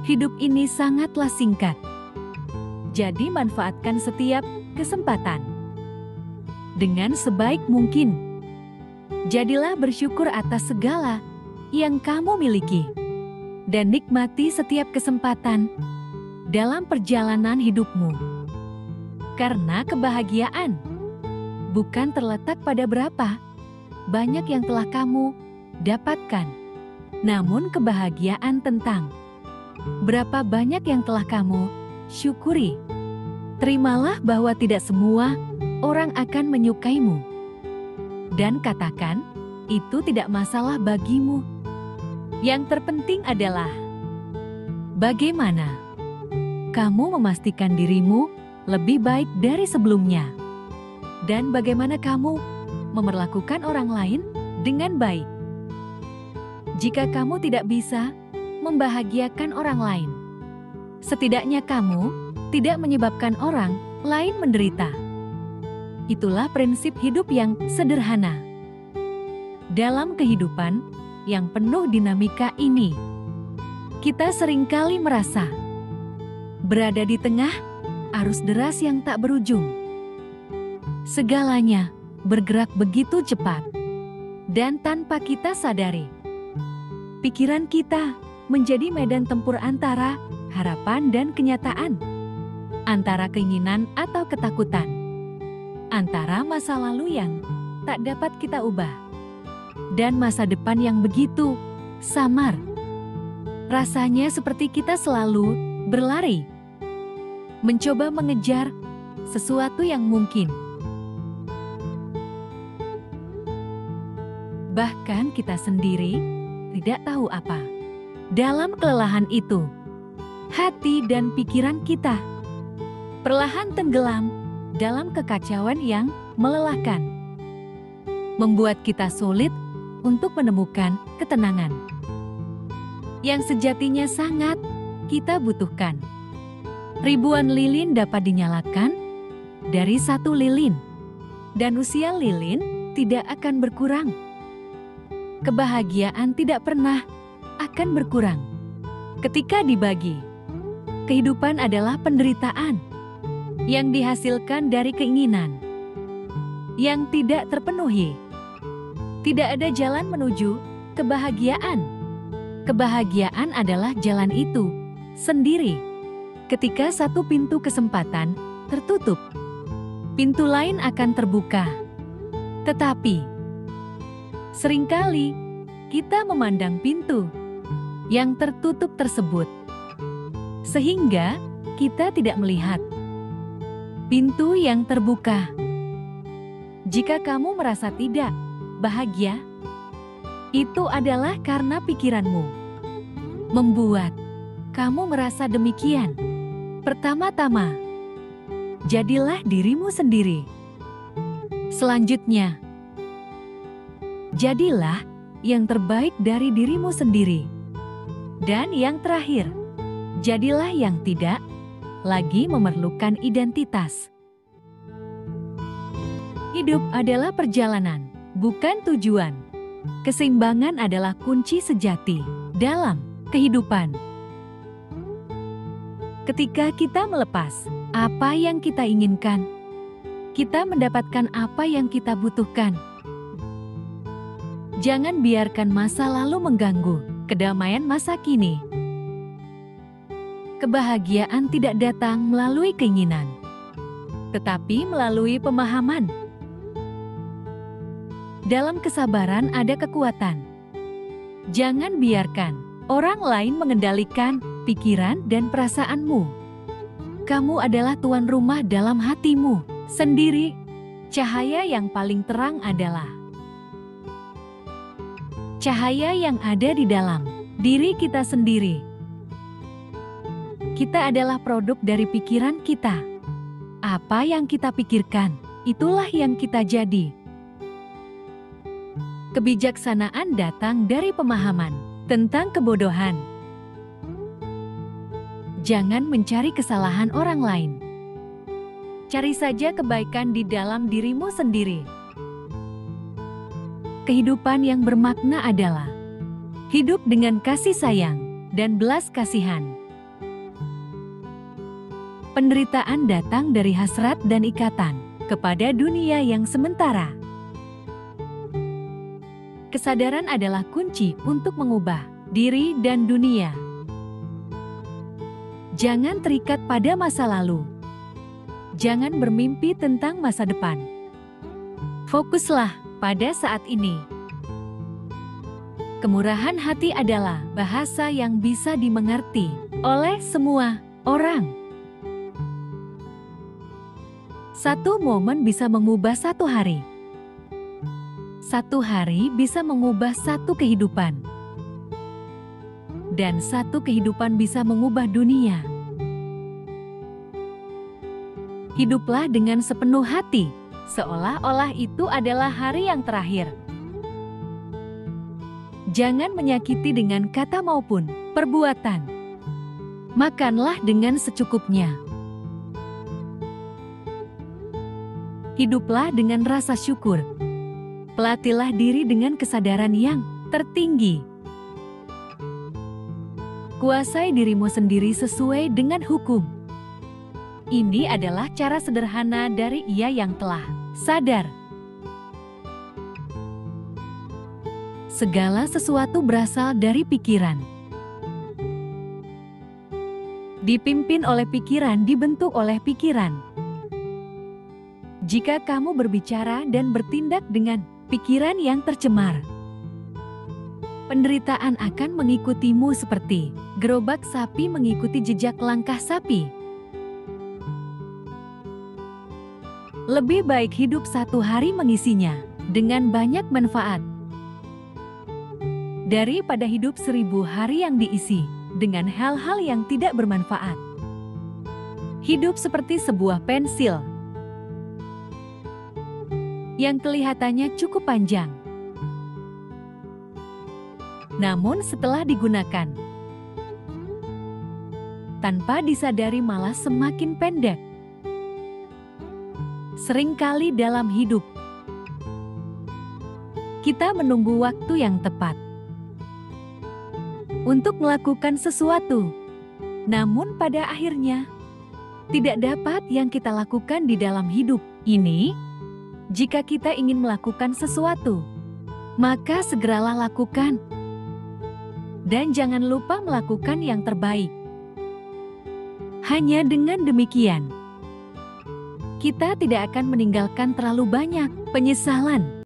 Hidup ini sangatlah singkat. Jadi manfaatkan setiap kesempatan dengan sebaik mungkin. Jadilah bersyukur atas segala yang kamu miliki dan nikmati setiap kesempatan dalam perjalanan hidupmu. Karena kebahagiaan bukan terletak pada berapa banyak yang telah kamu dapatkan, namun kebahagiaan tentang berapa banyak yang telah kamu syukuri. Terimalah bahwa tidak semua orang akan menyukaimu. Dan katakan, itu tidak masalah bagimu. Yang terpenting adalah bagaimana kamu memastikan dirimu lebih baik dari sebelumnya. Dan bagaimana kamu memperlakukan orang lain dengan baik. Jika kamu tidak bisa membahagiakan orang lain, setidaknya kamu tidak menyebabkan orang lain menderita. Itulah prinsip hidup yang sederhana. Dalam kehidupan yang penuh dinamika ini, kita seringkali merasa berada di tengah arus deras yang tak berujung. Segalanya bergerak begitu cepat, dan tanpa kita sadari, pikiran kita menjadi medan tempur antara harapan dan kenyataan, antara keinginan atau ketakutan, antara masa lalu yang tak dapat kita ubah, dan masa depan yang begitu samar. Rasanya seperti kita selalu berlari, mencoba mengejar sesuatu yang mungkin. Bahkan kita sendiri tidak tahu apa. Dalam kelelahan itu, hati dan pikiran kita perlahan tenggelam dalam kekacauan yang melelahkan, membuat kita sulit untuk menemukan ketenangan yang sejatinya sangat kita butuhkan. Ribuan lilin dapat dinyalakan dari satu lilin, dan usia lilin tidak akan berkurang. Kebahagiaan tidak pernah akan berkurang ketika dibagi. Kehidupan adalah penderitaan yang dihasilkan dari keinginan yang tidak terpenuhi. Tidak ada jalan menuju kebahagiaan. Kebahagiaan adalah jalan itu sendiri. Ketika satu pintu kesempatan tertutup, pintu lain akan terbuka. Tetapi seringkali kita memandang pintu yang tertutup tersebut, sehingga kita tidak melihat pintu yang terbuka. Jika kamu merasa tidak bahagia, itu adalah karena pikiranmu membuat kamu merasa demikian. Pertama-tama, jadilah dirimu sendiri. Selanjutnya, jadilah yang terbaik dari dirimu sendiri. Dan yang terakhir, jadilah yang tidak lagi memerlukan identitas. Hidup adalah perjalanan, bukan tujuan. Keseimbangan adalah kunci sejati dalam kehidupan. Ketika kita melepas apa yang kita inginkan, kita mendapatkan apa yang kita butuhkan. Jangan biarkan masa lalu mengganggu kedamaian masa kini. Kebahagiaan tidak datang melalui keinginan, tetapi melalui pemahaman. Dalam kesabaran ada kekuatan. Jangan biarkan orang lain mengendalikan pikiran dan perasaanmu. Kamu adalah tuan rumah dalam hatimu sendiri. Cahaya yang paling terang adalah cahaya yang ada di dalam diri kita sendiri. Kita adalah produk dari pikiran kita. Apa yang kita pikirkan, itulah yang kita jadi. Kebijaksanaan datang dari pemahaman tentang kebodohan. Jangan mencari kesalahan orang lain. Cari saja kebaikan di dalam dirimu sendiri. Kehidupan yang bermakna adalah hidup dengan kasih sayang dan belas kasihan Penderitaan datang dari hasrat dan ikatan kepada dunia yang sementara. Kesadaran adalah kunci untuk mengubah diri dan dunia. Jangan terikat pada masa lalu. Jangan bermimpi tentang masa depan. Fokuslah pada saat ini. Kemurahan hati adalah bahasa yang bisa dimengerti oleh semua orang. Satu momen bisa mengubah satu hari. Satu hari bisa mengubah satu kehidupan. Dan satu kehidupan bisa mengubah dunia. Hiduplah dengan sepenuh hati, seolah-olah itu adalah hari yang terakhir. Jangan menyakiti dengan kata maupun perbuatan. Makanlah dengan secukupnya. Hiduplah dengan rasa syukur. Pelatihlah diri dengan kesadaran yang tertinggi. Kuasai dirimu sendiri sesuai dengan hukum. Ini adalah cara sederhana dari Ia yang telah sadar. Segala sesuatu berasal dari pikiran. Dipimpin oleh pikiran, dibentuk oleh pikiran. Jika kamu berbicara dan bertindak dengan pikiran yang tercemar, penderitaan akan mengikutimu seperti gerobak sapi mengikuti jejak langkah sapi. Lebih baik hidup satu hari mengisinya dengan banyak manfaat daripada hidup 1000 hari yang diisi dengan hal-hal yang tidak bermanfaat. Hidup seperti sebuah pensil yang kelihatannya cukup panjang. Namun setelah digunakan, tanpa disadari malah semakin pendek. Seringkali dalam hidup, kita menunggu waktu yang tepat untuk melakukan sesuatu. Namun pada akhirnya, tidak dapat yang kita lakukan di dalam hidup ini. Jika kita ingin melakukan sesuatu, maka segeralah lakukan. Dan jangan lupa melakukan yang terbaik. Hanya dengan demikian, kita tidak akan meninggalkan terlalu banyak penyesalan.